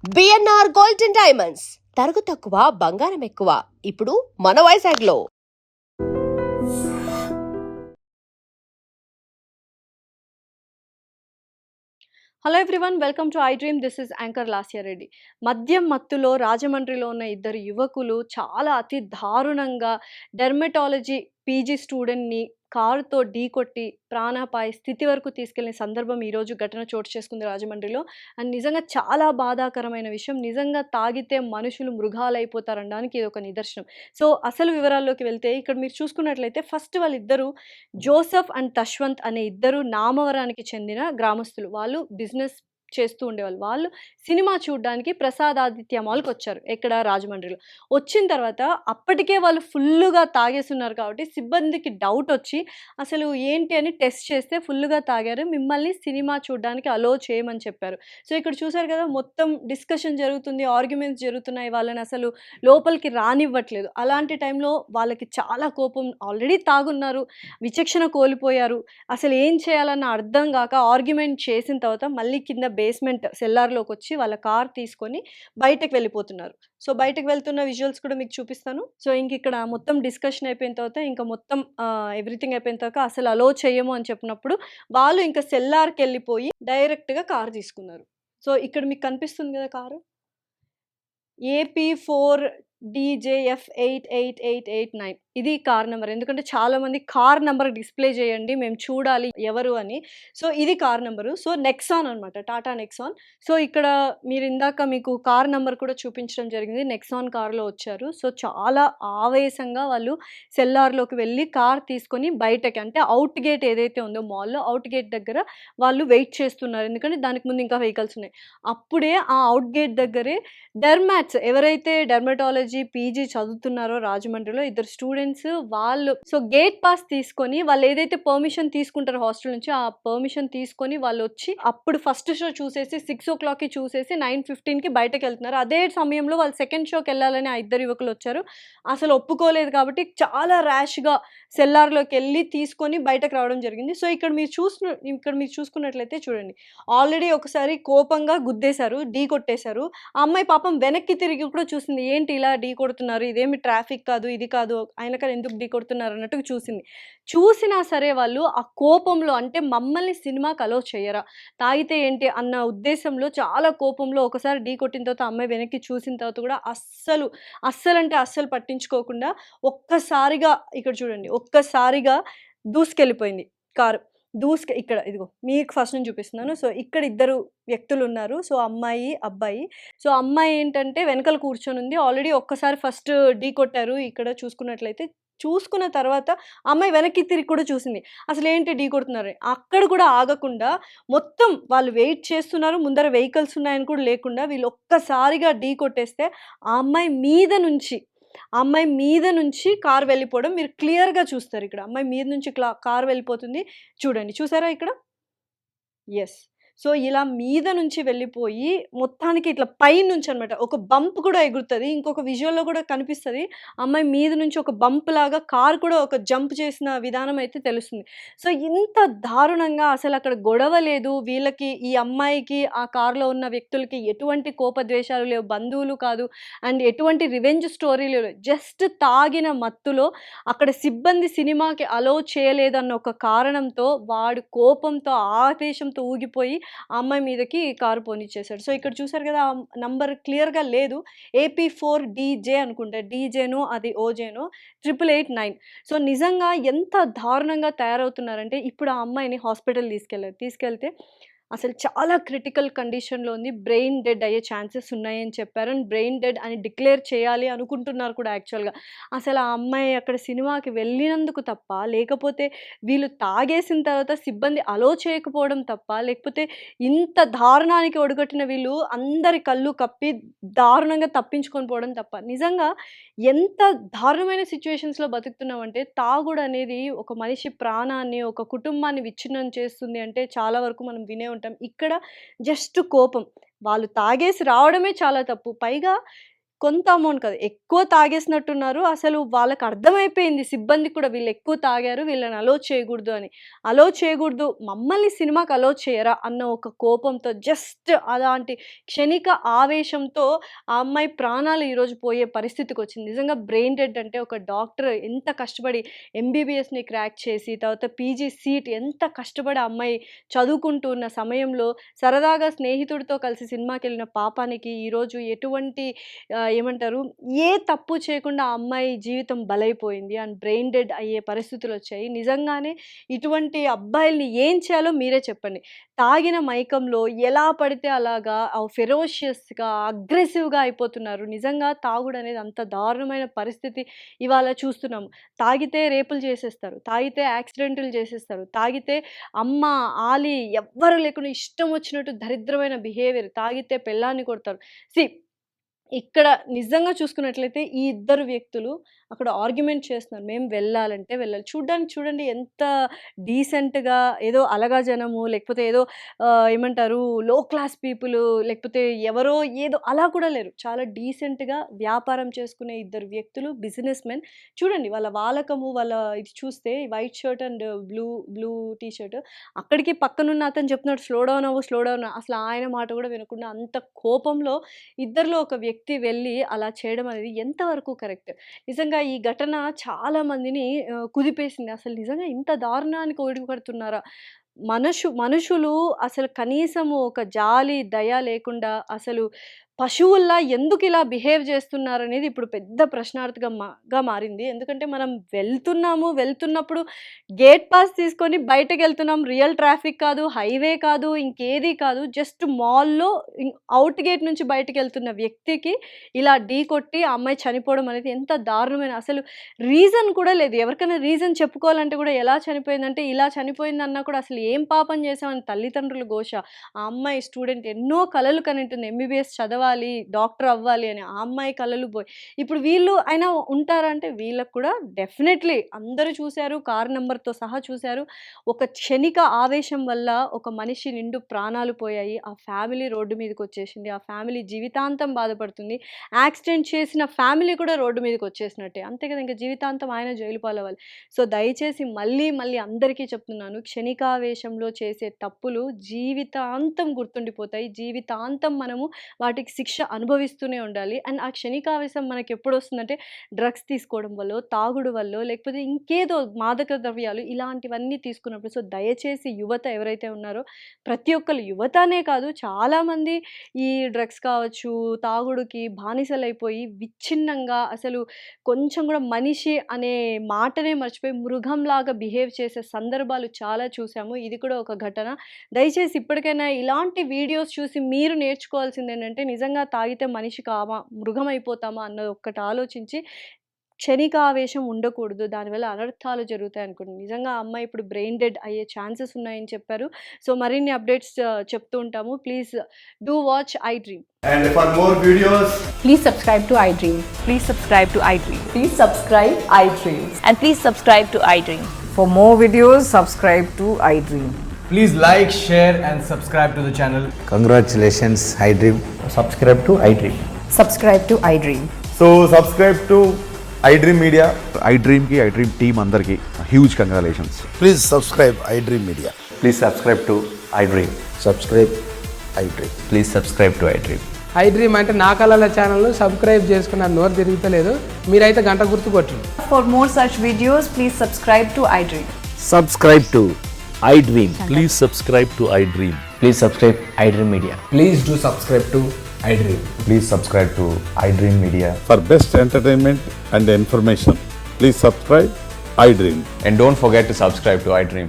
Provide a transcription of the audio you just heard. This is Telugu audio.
బిఎన్ఆర్ గోల్డ్ అండ్ డైమండ్స్ తరుగు తక్కువ బంగారం ఎక్కువ ఇప్పుడు మన వైజాగ్లో. Hello everyone, welcome to I dream. This is anchor Lasya Reddy. మద్యం మత్తులో రాజమండ్రిలో ఉన్న ఇద్దరు యువకులు చాలా అతి దారుణంగా డెర్మటాలజీ పీజీ స్టూడెంట్ని కారుతో ఢీకొట్టి ప్రాణాపాయ స్థితి వరకు తీసుకెళ్లిన సందర్భం ఈరోజు ఘటన చోటు చేసుకుంది రాజమండ్రిలో. అండ్ నిజంగా చాలా బాధాకరమైన విషయం. నిజంగా తాగితే మనుషులు మృగాలైపోతారనడానికి ఇది ఒక నిదర్శనం. సో అసలు వివరాల్లోకి వెళ్తే ఇక్కడ మీరు చూసుకున్నట్లయితే ఫస్ట్ వాళ్ళిద్దరూ జోసెఫ్ అండ్ తశ్వంత్ అనే ఇద్దరు నామవరానికి చెందిన గ్రామస్తులు. వాళ్ళు బిజినెస్ చేస్తూ ఉండేవాళ్ళు. వాళ్ళు సినిమా చూడ్డానికి ప్రసాదాదిత్య మాల్‌కి వచ్చారు. ఎక్కడ? రాజమండ్రిలో. వచ్చిన తర్వాత అప్పటికే వాళ్ళు ఫుల్లుగా తాగేసున్నారు కాబట్టి సిబ్బందికి డౌటొచ్చి అసలు ఏంటి అని టెస్ట్ చేస్తే ఫుల్లుగా తాగారు. మిమ్మల్ని సినిమా చూడ్డానికి అలో చేయమని చెప్పారు. సో ఇక్కడ చూసారు కదా, మొత్తం డిస్కషన్ జరుగుతుంది. ఆర్గ్యుమెంట్స్ జరుగుతున్నాయి. వాళ్ళని అసలు లోపలికి రానివ్వట్లేదు. అలాంటి టైంలో వాళ్ళకి చాలా కోపం. ఆల్రెడీ తాగున్నారు. విచక్షణ కోల్పోయారు. అసలు ఏం చేయాలన్న అర్థం గాక ఆర్గ్యుమెంట్ చేసిన తర్వాత మళ్ళీ కింద బేస్మెంట్ సెల్లార్‌లోకొచ్చి వాళ్ళ కార్ తీసుకొని బయటకి వెళ్ళిపోతున్నారు. సో బయటకి వెళ్తున్న విజువల్స్ కూడా మీకు చూపిస్తాను. సో ఇంకిక్కడ మొత్తం డిస్కషన్ అయిపోయిన తర్వాత ఇంకా మొత్తం ఎవ్రీథింగ్ అయిపోయిన తర్వాత అసలు అలో చెయ్యము అని చెప్పినప్పుడు వాళ్ళు ఇంకా సెల్లార్‌కెళ్ళిపోయి డైరెక్ట్‌గా కార్ తీసుకున్నారు. సో ఇక్కడ మీకు కనిపిస్తుంది కదా కారు. AP4 DJF 88889 ఇది కార్ నంబర్. ఎందుకంటే చాలామంది కార్ నంబర్ డిస్‌ప్లే చేయండి, మేము చూడాలి ఎవరు అని. సో ఇది కార్ నంబరు. సో నెక్సాన్ అనమాట. టాటా నెక్సాన్. సో ఇక్కడ మీరు ఇందాక మీకు కార్ నంబర్ కూడా చూపించడం జరిగింది. నెక్సాన్ కార్‌లో వచ్చారు. సో చాలా ఆవేశంగా వాళ్ళు సెల్లార్‌లోకి వెళ్ళి కార్ తీసుకొని బయటకి, అంటే అవుట్ గేట్ ఏదైతే ఉందో మాల్‌లో అవుట్ గేట్ దగ్గర వాళ్ళు వెయిట్ చేస్తున్నారు. ఎందుకంటే దానికి ముందు ఇంకా వెహికల్స్ ఉన్నాయి. అప్పుడే ఆ అవుట్ గేట్ దగ్గరే ఎవరైతే డెర్మటాలజీ పీజీ చదువుతున్నారో రాజమండ్రిలో ఇద్దరు స్టూడెంట్స్, వాళ్ళు సో గేట్ పాస్ తీసుకొని వాళ్ళు ఏదైతే పర్మిషన్ తీసుకుంటారో హాస్టల్ నుంచి, ఆ పర్మిషన్ తీసుకొని వాళ్ళు వచ్చి అప్పుడు ఫస్ట్ షో చూసేసి 6:00కి చూసేసి 9:15కి బయటకు వెళ్తున్నారు. అదే సమయంలో వాళ్ళు సెకండ్ షోకి వెళ్ళాలని ఆ ఇద్దరు యువకులు వచ్చారు. అసలు ఒప్పుకోలేదు కాబట్టి చాలా ర్యాష్‌గా సెల్లార్‌లోకి వెళ్ళి తీసుకొని బయటకు రావడం జరిగింది. సో ఇక్కడ మీరు చూసుకున్నట్లయితే చూడండి, ఆల్రెడీ ఒకసారి కోపంగా గుద్దేశారు, ఢీ కొట్టేశారు. ఆ అమ్మాయి పాపం వెనక్కి తిరిగి కూడా చూసింది. ఏంటి ఇలా ఢీ కొడుతున్నారు, ఇదేమి ట్రాఫిక్ కాదు, ఇది కాదు, అయినా కానీ ఎందుకు ఢీ కొడుతున్నారు అన్నట్టుగా చూసింది. చూసినా సరే వాళ్ళు ఆ కోపంలో, అంటే మమ్మల్ని సినిమాకి అలో చేయరా, తాగితే ఏంటి అన్న ఉద్దేశంలో చాలా కోపంలో ఒకసారి ఢీ కొట్టిన తర్వాత అమ్మాయి వెనక్కి చూసిన తర్వాత కూడా అస్సలంటే అస్సలు పట్టించుకోకుండా ఒక్కసారిగా ఇక్కడ చూడండి, ఒక్కసారిగా దూసుకెళ్ళిపోయింది కారు. ఇక్కడ ఇదిగో మీకు ఫస్ట్ నుంచి చూపిస్తున్నాను. సో ఇక్కడ ఇద్దరు వ్యక్తులున్నారు. సో అమ్మాయి, అబ్బాయి. సో అమ్మాయి ఏంటంటే వెనకాల కూర్చొనుంది. ఆల్రెడీ ఒక్కసారి ఫస్ట్ ఢీకొట్టారు ఇక్కడ చూసుకున్నట్లయితే. చూసుకున్న తర్వాత అమ్మాయి వెనక్కి తిరిగి కూడా చూసింది. అసలేంటి ఢీకొడుతున్నారని. అక్కడ కూడా ఆగకుండా మొత్తం వాళ్ళు వెయిట్ చేస్తున్నారు. ముందర వెహికల్స్ ఉన్నాయని కూడా లేకుండా వీళ్ళు ఒక్కసారిగా ఢీకొట్టేస్తే ఆ అమ్మాయి మీద నుంచి కారు వెళ్ళిపోవడం మీరు క్లియర్‌గా చూస్తారు ఇక్కడ. అమ్మాయి మీద నుంచి కారు వెళ్ళిపోతుంది. చూడండి. చూసారా ఇక్కడ? యెస్. సో, ఇలా మీద నుంచి వెళ్ళిపోయి మొత్తానికి ఇట్లా పైనుంచనమాట. ఒక బంప్ కూడా ఎగురుతది. ఇంకొక విజువల్‌లో కూడా కనిపిస్తది. అమ్మాయి మీద నుంచి ఒక బంప్‌లాగా కారు కూడా ఒక జంప్ చేసిన విధానం అయితే తెలుస్తుంది. సో, ఇంత దారుణంగా అసలక్కడ గొడవ లేదు. వీళ్ళకి, ఈ అమ్మాయికి, ఆ కారులో ఉన్న వ్యక్తులకి ఎటువంటి కోపద్వేషాలు లేవు. బంధువులు కాదు. అండ్ ఎటువంటి రివెంజ్ స్టోరీలు లేవు. జస్ట్ తాగిన మత్తులో అక్కడ సిబ్బంది సినిమాకి అలో చేయలేదన్న ఒక కారణంతో వాడు కోపంతో, ఆవేశంతో ఊగిపోయి ఆ అమ్మాయి మీదకి కారు పోనిచ్చేసాడు. సో ఇక్కడ చూసారు కదా, నంబర్ క్లియర్‌గా లేదు. AP4 డీజే అనుకుంటా. డీజేనో అది ఓజేనో 8889. సో నిజంగా ఎంత దారుణంగా తయారవుతున్నారంటే ఇప్పుడు ఆ అమ్మాయిని హాస్పిటల్ తీసుకెళ్తే అసలు చాలా క్రిటికల్ కండిషన్‌లో ఉంది. బ్రెయిన్ డెడ్ అయ్యే ఛాన్సెస్ ఉన్నాయని చెప్పారు. అండ్ బ్రెయిన్ డెడ్ అని డిక్లేర్ చేయాలి అనుకుంటున్నారు కూడా యాక్చువల్‌గా. అసలు ఆ అమ్మాయి అక్కడ సినిమాకి వెళ్ళినందుకు తప్ప, లేకపోతే వీళ్ళు తాగేసిన తర్వాత సిబ్బంది అలో చేయకపోవడం తప్ప, లేకపోతే ఇంత దారుణానికి ఒడిగట్టిన వీళ్ళు అందరి కళ్ళు కప్పి దారుణంగా తప్పించుకొని పోవడం తప్ప. నిజంగా ఎంత దారుణమైన సిట్యుయేషన్స్‌లో బతుకుతున్నామంటే, తాగుడనేది ఒక మనిషి ప్రాణాన్ని, ఒక కుటుంబాన్ని విచ్ఛిన్నం చేస్తుంది అంటే చాలా వరకు మనం వినే ఉంటాం. ఇక్కడ జస్ట్ కోపం. వాళ్ళు తాగేసి రావడమే చాలా తప్పు. పైగా కొంత అమౌంట్ కాదు, ఎక్కువ తాగేసినట్టున్నారు. అసలు వాళ్ళకి అర్థమైపోయింది సిబ్బందికి కూడా వీళ్ళు ఎక్కువ తాగారు, వీళ్ళని అలో చేయకూడదు అని. అలో చేయకూడదు, మమ్మల్ని సినిమాకి అలో చేయరా అన్న ఒక కోపంతో జస్ట్ అలాంటి క్షణిక ఆవేశంతో ఆ అమ్మాయి ప్రాణాలు ఈరోజు పోయే పరిస్థితికొచ్చింది. నిజంగా బ్రెయిన్ డెడ్ అంటే ఒక డాక్టర్ ఎంత కష్టపడి ఎంబీబీఎస్‌ని క్రాక్ చేసి, తర్వాత పీజీ సీట్ ఎంత కష్టపడి ఆ అమ్మాయి చదువుకుంటూ ఉన్న సమయంలో సరదాగా స్నేహితుడితో కలిసి సినిమాకెళ్ళిన పాపానికి ఈరోజు ఎటువంటి ఏమంటారు, ఏ తప్పు చేయకుండా ఆ అమ్మాయి జీవితం బలైపోయింది. అండ్ బ్రెయిన్ డెడ్ అయ్యే పరిస్థితులొచ్చాయి. నిజంగానే ఇటువంటి అబ్బాయిల్ని ఏం చేయాలో మీరే చెప్పండి. తాగిన మైకంలో ఎలా పడితే అలాగా ఫెరోషియస్‌గా, అగ్రెసివ్‌గా అయిపోతున్నారు. నిజంగా తాగుడనేది అంత దారుణమైన పరిస్థితి ఇవాళ చూస్తున్నాము. తాగితే రేపులు చేసేస్తారు, తాగితే యాక్సిడెంటులు చేసేస్తారు, తాగితే అమ్మ, ఆలి ఎవ్వరు లేకుండా ఇష్టం వచ్చినట్టు దరిద్రమైన బిహేవియర్, తాగితే పెళ్ళాన్ని కొడతారు. సీ ఇక్కడ నిజంగా చూసుకున్నట్లయితే ఈ ఇద్దరు వ్యక్తులు అక్కడ ఆర్గ్యుమెంట్ చేస్తున్నారు. మేము వెళ్ళాలంటే వెళ్ళాలి. చూడ్డానికి చూడండి ఎంత డీసెంట్‌గా, ఏదో అలగా జనము లేకపోతే ఏదో ఏమంటారు లో క్లాస్ పీపులు లేకపోతే ఎవరో ఏదో అలా కూడా లేరు. చాలా డీసెంట్‌గా వ్యాపారం చేసుకునే ఇద్దరు వ్యక్తులు బిజినెస్ మెన్. చూడండి వాళ్ళ వాలకము, వాళ్ళ ఇది చూస్తే white shirt and blue T shirt. అక్కడికి పక్కనున్న అతను చెప్తున్నాడు స్లో డౌన్ అవ్వు, స్లో డౌన్. అసలు ఆయన మాట కూడా వినకుండా అంత కోపంలో ఇద్దరిలో ఒక వ్యక్తి వెళ్ళి అలా చేయడం అనేది ఎంతవరకు కరెక్ట్? నిజంగా ఈ ఘటన చాలా మందిని కుదిపేసింది. అసలు నిజంగా ఇంత దారుణానికి ఒడిగడుతున్నారా? మనుషులు అసలు కనీసము ఒక జాలి, దయ లేకుండా అసలు పశువుల్లా ఎందుకిలా బిహేవ్ చేస్తున్నారనేది ఇప్పుడు పెద్ద ప్రశ్నార్థకంగా మారింది. ఎందుకంటే మనం వెళ్తున్నప్పుడు గేట్ పాస్ తీసుకొని బయటకెళ్తున్నాం. రియల్ ట్రాఫిక్ కాదు, హైవే కాదు, ఇంకేది కాదు. జస్ట్ మాల్‌లో ఔట్ గేట్ నుంచి బయటికెళ్తున్న వ్యక్తికి ఇలా ఢీకొట్టి ఆ అమ్మాయి చనిపోవడం అనేది ఎంత దారుణమైన, అసలు రీజన్ కూడా లేదు. ఎవరికైనా రీజన్ చెప్పుకోవాలంటే కూడా ఎలా చనిపోయిందంటే, ఇలా చనిపోయిందన్నా కూడా అసలు ఏం పాపం చేశామని తల్లిదండ్రుల ఘోష. ఆ అమ్మాయి స్టూడెంట్ ఎన్నో కలలు కనింటుంది. ఎంబీబీఎస్ చదవాలి, డాక్టర్ అవ్వాలి అని. ఆ అమ్మాయి కలలు పోయి ఇప్పుడు వీళ్ళు అయినా ఉంటారా అంటే వీళ్ళకి కూడా డెఫినెట్‌లీ అందరూ చూసారు. కారు నంబర్‌తో సహా చూసారు. ఒక క్షణిక ఆవేశం వల్ల ఒక మనిషి నిండు ప్రాణాలు పోయాయి. ఆ ఫ్యామిలీ రోడ్డు మీదకొచ్చేసింది. ఆ ఫ్యామిలీ జీవితాంతం బాధపడుతుంది. యాక్సిడెంట్ చేసిన ఫ్యామిలీ కూడా రోడ్డు మీదకొచ్చేసినట్టే. అంతే కదా! ఇంక జీవితాంతం ఆయన జైలు పాలవ్వాలి. సో, దయచేసి మళ్ళీ అందరికీ చెప్తున్నాను. క్షణికావేశంలో చేసే తప్పులు జీవితాంతం గుర్తుండిపోతాయి. జీవితాంతం మనము వాటికి శిక్ష అనుభవిస్తూనే ఉండాలి. అండ్ ఆ క్షణికావేశం మనకెప్పుడొస్తుందంటే డ్రగ్స్ తీసుకోవడం వల్లో, తాగుడు వల్లో, లేకపోతే ఇంకేదో మాదక ద్రవ్యాలు ఇలాంటివన్నీ తీసుకున్నప్పుడు. సో, దయచేసి యువత ఎవరైతే ఉన్నారో ప్రతి ఒక్కళ్ళు, యువత అనే కాదు చాలామంది ఈ డ్రగ్స్ కావచ్చు, తాగుడుకి బానిసలైపోయి విచ్ఛిన్నంగా అసలు కొంచెం కూడా మనిషి అనే మాటనే మర్చిపోయి మృగంలాగా బిహేవ్ చేసే సందర్భాలు చాలా చూసాము. ఇది కూడా ఒక ఘటన. దయచేసి ఇప్పటికైనా ఇలాంటి వీడియోస్ చూసి మీరు నేర్చుకోవాల్సిందేంటంటే నిజంగా తాగితే మనిషి కామా, మృగం అయిపోతామా అన్నది ఒక్కటి ఆలోచించి క్షణికావేశం ఉండకూడదు. దానివల్ల అనర్థాలు జరుగుతాయనుకోండి. నిజంగా ఆ అమ్మాయి ఇప్పుడు బ్రెయిన్ డెడ్ అయ్యే ఛాన్సెస్ ఉన్నాయని చెప్పారు. సో, మరిన్ని అప్డేట్స్ చెప్తూ ఉంటాము. Please do watch I dream. And for more videos, Please subscribe to iDream. Please subscribe to iDream. Please subscribe iDream. And please subscribe to iDream. For more videos, subscribe to iDream. please like, share and subscribe to the channel. Congratulations, iDream. subscribe to iDream. Subscribe to iDream. So subscribe to iDream Media. iDream की iDream team अंदर की huge congratulations. Please subscribe iDream Media. Please subscribe to iDream. Subscribe iDream. Please subscribe to iDream. iDream అంటే నా కళల ఛానల్ సబ్స్క్రైబ్ చేసుకున్న నోరు తిరుగుతలేదు, మీరైతే గంట గుర్తు కొట్టండి. For more such videos, please subscribe to iDream. Subscribe to iDream. Please subscribe to iDream. Please subscribe iDream Media. Please do subscribe to iDream. Please subscribe to iDream Media. For best entertainment and information, please subscribe iDream. And don't forget to subscribe to iDream.